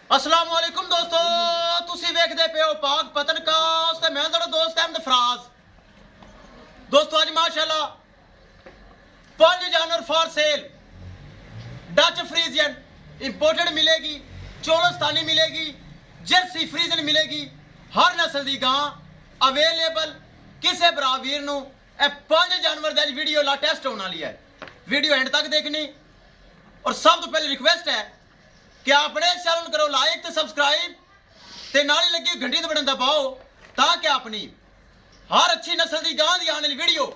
अस्सलाम वालेकुम दोस्तों, तुसी वेखदे पे हो पाक पतन काउस ते मैं तुहाडा दोस्त अहमद फराज। दोस्तों अज माशाल्लाह 5 जानवर for sale. Dutch Friesian imported मिलेगी, चोलस्तानी मिलेगी, जर्सी फ्रीजन मिलेगी, हर नस्ल दी गां अवेलेबल। किसे भरा वीर नूं ए 5 जानवर दी वीडियो ला टेस्ट होने वाली है। वीडियो एंड तक देखनी। और सब तो पहले रिक्वेस्ट है कि अपने चैनल करो लाइक तो सब्सक्राइब ते नाली लगी घंटी ते बटन दबाओ ताकि अपनी हर अच्छी नस्ल की गां दी आने वाली वीडियो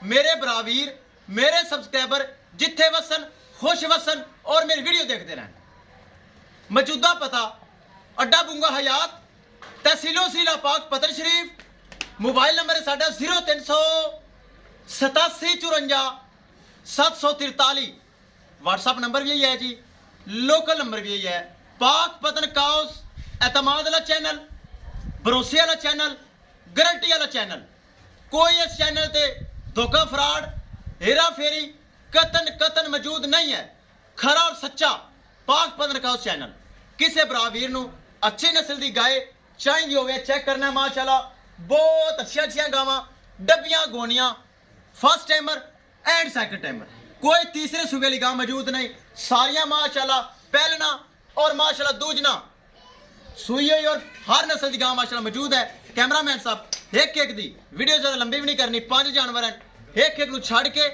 मेरे बरावीर मेरे सब्सक्राइबर जिथे वसन खुश वसन और मेरी वीडियो देखते रहें। मौजूदा पता अड्डा बुंगा हयात तहसीलो सीला पाक पतन शरीफ। मोबाइल नंबर है साडा 0300 87 54 743। व्हाट्सअप नंबर भी यही है जी, लोकल नंबर भी यही है। पाक पतन काउस एतमाद वाला चैनल, भरोसे वाला चैनल, गारंटी वाला चैनल। कोई इस चैनल ते धोखा फ्रॉड हेरा फेरी कतन मौजूद नहीं है। खरा और सच्चा पाक पतन काउस चैनल। किसे बरावीर नूं अच्छी नस्ल की गाय चाहिए होवे चेक करना। माशाल्लाह बहुत अच्छी गावां, डब्बियां गोनियां, first timer and second timer. कोई तीसरे सूबे वाली गां मौजूद नहीं। सारियां माशाल्लाह पहलना और माशाल्लाह दूजना सुई हुई और हर नस्ल की गां माशाल्लाह मौजूद है। कैमरामैन साहब एक दी वीडियो ज़्यादा लंबी भी नहीं करनी, 5 जानवर हैं, एक नूं छड़ के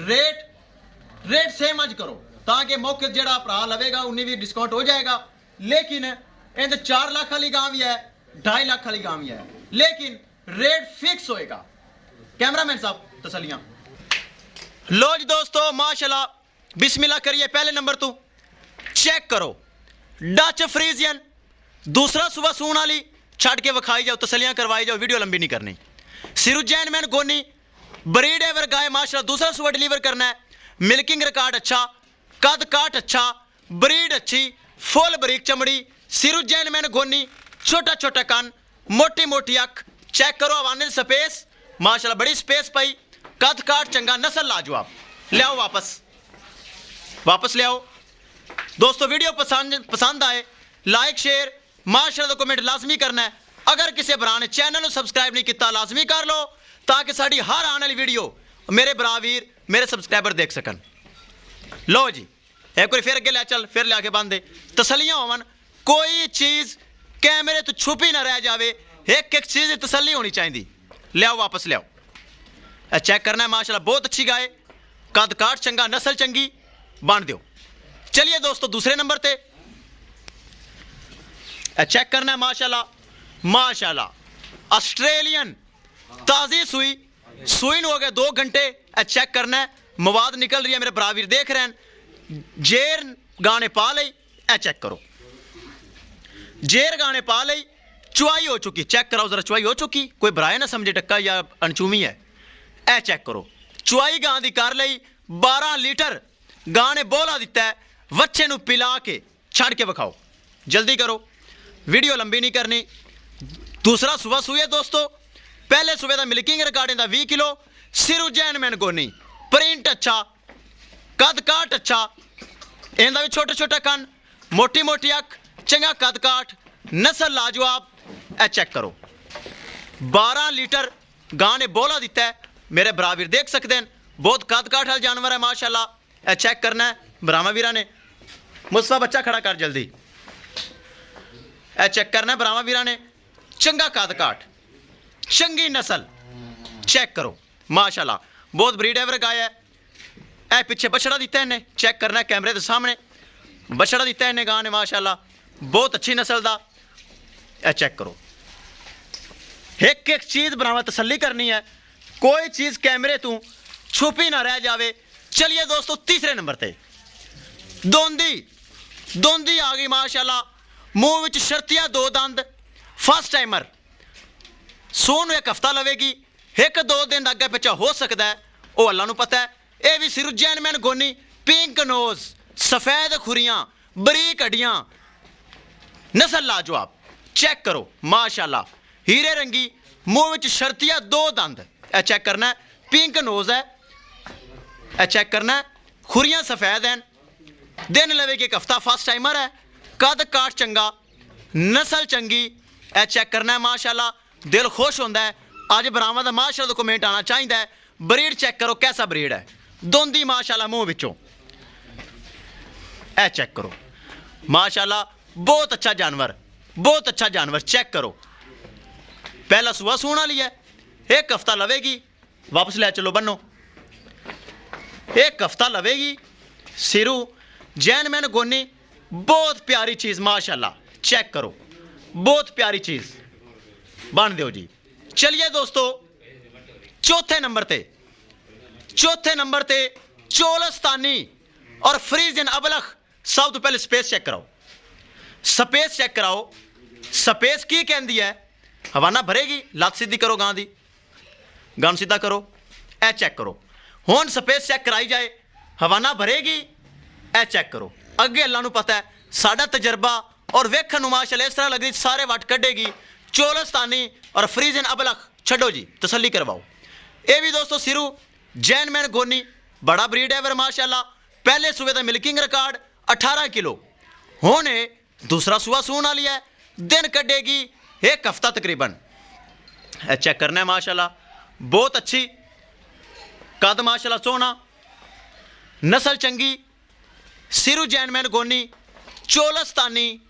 रेट सेम अज करो ताकि मौके जेड़ा भरा लवेगा उन्नी भी डिस्काउंट हो जाएगा। लेकिन इनके 4 लाख वाली गां भी है, 2.5 लाख वाली गां भी है, लेकिन रेट फिक्स होएगा। कैमरामैन साहब तसलियां लो जी। दोस्तों माशाल्लाह बिस्मिल्लाह करिए। पहले नंबर तो चेक करो डच फ्रीजियन, दूसरा सुबह सून वाली छड़ के विखाई जाओ, तसलियां करवाई जाओ, वीडियो लंबी नहीं करनी। सिरुजैन मैन गोनी ब्रीड एवर गाय माशाल्लाह दूसरा सुबह डिलीवर करना है। मिल्किंग रिकॉर्ड अच्छा, कद काट अच्छा, ब्रीड अच्छी, फुल बरीक चमड़ी। सिरुजैन मैन गोनी छोटा छोटा कान, मोटी मोटी अख। चेक करो हवाने स्पेस माशाल्लाह बड़ी स्पेस पाई, कद काट चंगा, नस्ल लाजवाब। ले आओ वापस ले आओ। दोस्तों वीडियो पसंद आए लाइक शेयर माशाल्लाह कमेंट लाजमी करना है। अगर किसी भरा ने चैनल को सब्सक्राइब नहीं किया लाजमी कर लो ताकि साड़ी हर आने वाली वीडियो मेरे बरावीर मेरे सब्सक्राइबर देख सकन। लो जी एक बार फिर अगे ले चल, फिर ले आके बंद दे। तसलियां होवन, कोई चीज़ कैमरे तो छुपी ना रह जाए, एक एक चीज़ की तसली होनी चाहिए। ले आओ वापस ले आओ। चेक करना है माशाल्लाह बहुत अच्छी गाय, कद काट चंगा, नस्ल चंगी, बांध दो। चलिए दोस्तों दूसरे नंबर पे चेक करना है माशाल्लाह ऑस्ट्रेलियन ताज़ी सुई हो गया 2 घंटे। चेक करना है, मवाद निकल रही है, मेरे बरावीर देख रहे हैं। जेर गाने पा ली, चेक करो जेर गाने पा ली, चुआई हो चुकी। चेक कराओ जरा चुआई हो चुकी, कोई बराए ना समझे टक्का या अनचूमी है। ए चेक करो चुआई गां दी कर लई, 12 लीटर गां ने बोला दिता है। बच्चे नूं पिला के छड़ के विखाओ, जल्दी करो, वीडियो लंबी नहीं करनी। दूसरा सुबह सूए दोस्तों, पहले सुबह का मिल्किंग रिकॉर्ड का 20 किलो। सिरुजैन मैन गोनी, प्रिंट अच्छा, कद काट अच्छा, इनका भी छोटा छोटा कन, मोटी मोटी अख, चंगा कद काट, नस्ल लाजवाब। ए चेक करो 12 लीटर गां ने बोला दिता है, मेरे बरावीर देख सकते हैं। बहुत कद काठ वाला जानवर है माशाल्लाह। ए चेक करना है ब्राह्मा वीरा ने, मुस्तफा बच्चा खड़ा कर जल्दी। ए चेक करना है ब्राह्मा वीरा ने, चंगा कद काठ, चंगी नस्ल। चेक करो माशाल्लाह बहुत ब्रीड एवर गाय है। ए पीछे बछड़ा दिता है इन्हें, चेक करना है कैमरे के सामने, बछड़ा दिता है इन्हें गां ने माशाल्लाह बहुत अच्छी नस्ल का। ए चेक करो एक एक चीज़ बनावा तसल्ली करनी है, कोई चीज़ कैमरे तू छुपी ना रह जावे। चलिए दोस्तों तीसरे नंबर पे दोंदी आ गई माशाल्लाह, मुंह विच शर्तिया 2 दंद, फर्स्ट टाइमर। सून एक हफ्ता लवेगी, 1-2 दिन अगे पिछा हो सकता है, वो अल्लाह नूं पता है। यह भी सिरुजैन मैन गोनी, पिंक नोज, सफेद खुरियां, बरीक हड्डियां, नस्ल लाजवाब। चेक करो माशाल्लाह हीरे रंगी, मुंह विच शर्तिया 2 दंद। चेक करना है, पिंक नोज है। चेक करना है, खुरियां सफेद हैं, दिन लवेगी एक हफ्ता, फर्स्ट टाइमर है। कद काठ चंगा, नस्ल चंगी, ए चेक करना है माशाल्लाह, दिल खुश होंदा है। अज बरामा दा माशाल्लाह कमेंट आना चाहिए है। ब्रीड चेक करो कैसा ब्रीड है, दोंदी माशाल्लाह मूँह विचों, ए चेक करो माशाल्लाह, बहुत अच्छा जानवर, बहुत अच्छा जानवर। चेक करो पहला सुबह सूण वाली है, एक हफ्ता लवेगी, वापस ले चलो बनो, एक हफ्ता लवेगी। सिरू जैनमैन गोनी, बहुत प्यारी चीज़ माशाल्लाह, चेक करो बहुत प्यारी चीज़ बन दो जी। चलिए दोस्तों चौथे नंबर ते चोलस्तानी और फ्रीजियन अबलख। सब तो पहले स्पेस चेक कराओ, स्पेस चेक कराओ, स्पेस की कहती है। हवाना भरेगी, लत्त सीधी करो गां दी, गन सीधा करो, ए चेक करो। हुण स्पेस चेक कराई जाए, हवाना भरेगी, ए चेक करो। अगे अल्लाह नूं पता है, साडा तजर्बा और वेखण नूं माशाअल्लाह इस तरह लगदी सारे वट कढेगी। चोलस्तानी और फ्रीजियन अबलख छड्डो जी, तसल्ली करवाओ। ये भी दोस्तों सिरू जैनमैन गोनी, बड़ा ब्रीड है माशाअल्लाह। पहले सूबे का मिल्किंग रिकॉर्ड 18 किलो, हुण दूसरा सूबा सूण वाली है, दिन कढेगी एक हफ्ता तकरीबन। चेक करना है माशाल्लाह, बहुत अच्छी, कद माशाल्लाह सोहना, नस्ल चंगी। सिरू जैनमैन गोनी, चोलस्तानी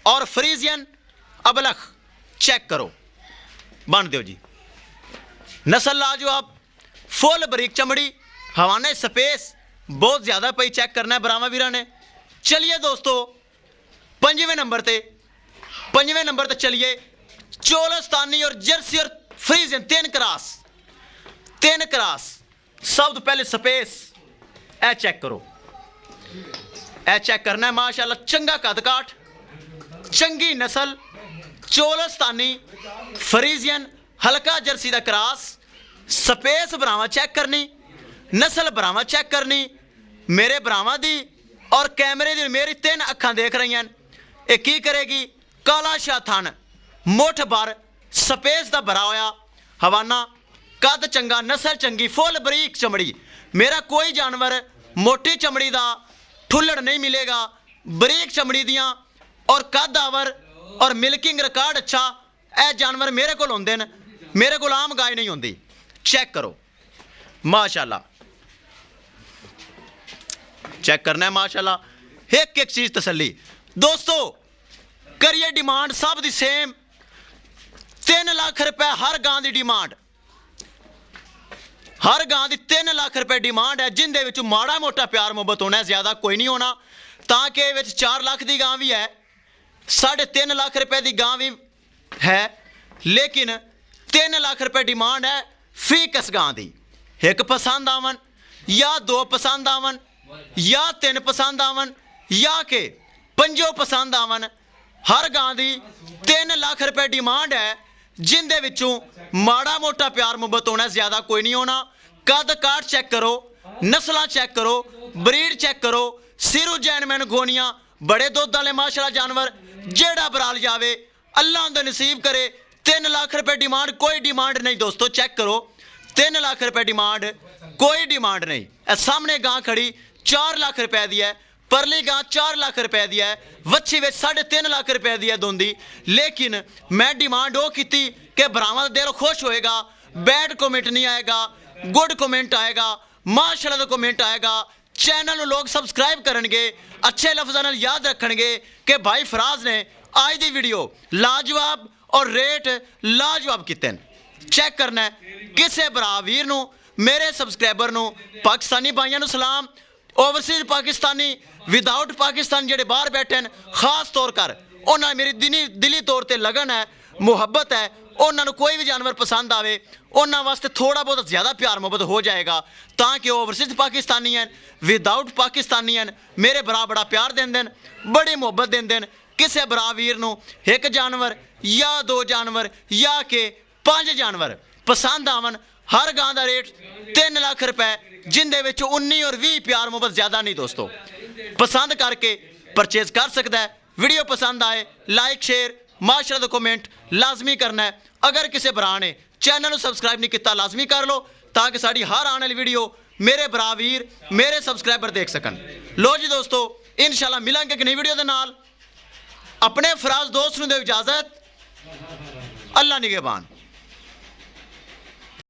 और फ्रीजियन अबलख चेक करो, बन दो जी। नस्ल लाजवाब, फुल बरीक चमड़ी, हवाने स्पेस बहुत ज़्यादा पई। चेक करना है बरामा वीरा ने। चलिए दोस्तों पंजवें नंबर ते चलिए चोलस्तानी और जर्सी और फ्रीजियन, तीन क्रॉस। सब तो पहले स्पेस ए चेक करो, ए चेक करना है माशाल्लाह, चंगा कद काठ, चंगी नस्ल, चोलस्तानी फ्रीजियन, हल्का जर्सी का क्रॉस। स्पेस बरामा चेक करनी, नस्ल बरामा चेक करनी। मेरे बरामा दी और कैमरे दी मेरी तीन अखां देख रही हैं। ये की करेगी, काला शाह थन, मुठ भर, स्पेस का भरा होया, हवाना, कद चंगा, नस्ल चंगी, फुल बरीक चमड़ी। मेरा कोई जानवर मोटी चमड़ी का ठुल्लड़ नहीं मिलेगा, बरीक चमड़ी दियाँ और कद आवर और मिल्किंग रिकॉर्ड अच्छा। यह जानवर मेरे को होंदे न, मेरे को आम गाय नहीं होंदी। चेक करो माशाल्लाह, चेक करना है माशाल्लाह, एक एक चीज तसल्ली। दोस्तों करिए डिमांड सब दी सेम, 3 लाख रुपए हर गां दी डिमांड, हर गां दी 3 लाख रुपए डिमांड है, जिंदे विच माड़ा मोटा प्यार मुहब्बत होना है, ज्यादा कोई नहीं होना। ताकि विच 4 लाख दी गां भी है, 3.5 लाख रुपए दी गां भी है, लेकिन 3 लाख रुपए डिमांड है फी कस गां दी। एक पसंद आवन या 2 पसंद आवन या 3 पसंद आवन या के 5 पसंद आवन, हर गां दी 3 लाख रुपए डिमांड है, जिंदे विचों माड़ा मोटा प्यार मुहब्बत होना, ज्यादा कोई नहीं होना। कद काठ चेक करो, नस्लां चेक करो, ब्रीड चेक करो। सिरू जैनमैन गोनियां, बड़े दुध वाले माशाल्लाह जानवर, जेड़ा बराल जावे अल्लाह उंदा नसीब करे। 3 लाख रुपए डिमांड, कोई डिमांड नहीं दोस्तों, चेक करो 3 लाख रुपए डिमांड, कोई डिमांड नहीं। सामने गां खड़ी 4 लाख रुपए दी है, परली गां 4 लाख रुपए दी है, वच्छी विच 3.5 लाख रुपए दी है दोंदी। लेकिन मैं डिमांड वो की कि भरावां दा दिल खुश होएगा, बैड कमेंट नहीं आएगा, गुड कमेंट आएगा, माशाल्लाह दा कमेंट आएगा। चैनल लोग सबसक्राइब करनगे, अच्छे लफ्ज़ां नाल याद रखणगे कि भाई फराज ने आज दी वीडियो लाजवाब और रेट लाजवाब किते हैं। चेक करना है, किसे भरा वीर नूं, मेरे सबसक्राइबर नूं, पाकिस्तानी भाइयों नूं सलाम, ओवरसीज पाकिस्तानी विदाउट पाकिस्तान जेडे बाहर बैठे हैं, खास तौर कर उन्होंने मेरी दिली तौर पर लगन है, मुहब्बत है। उन्होंने कोई भी जानवर पसंद आवे, उन्होंने वास्ते थोड़ा बहुत ज़्यादा प्यार मुहब्बत हो जाएगा, ताकि ओवरसीज पाकिस्तानी हैं, विदाउट पाकिस्तानी हैं, मेरे भरा बड़ा प्यार देंदे, बड़ी मुहब्बत देंदे। किसी भरा वीर नूं एक जानवर या 2 जानवर या के 5 जानवर पसंद आवन, हर गां दा रेट 3 लाख रुपए, जिंदे विच 19 और 20 प्यार मुहब्बत ज़्यादा नहीं दोस्तों। पसंद करके परचेज कर सकता है। वीडियो पसंद आए लाइक शेयर माशाल्लाह दा कमेंट लाजमी करना है। अगर किसी भरा ने चैनल को सबसक्राइब नहीं किया लाजमी कर लो, ताकि साड़ी हर आने वाली वीडियो मेरे भरा वीर मेरे सबसक्राइबर देख सकन। लो जी दोस्तों, इंशाल्लाह मिलांगे एक नई वीडियो के नाल। अपने फराज दोस्त ਨੂੰ ਦਿਓ इजाजत। अल्लाह निगहबान।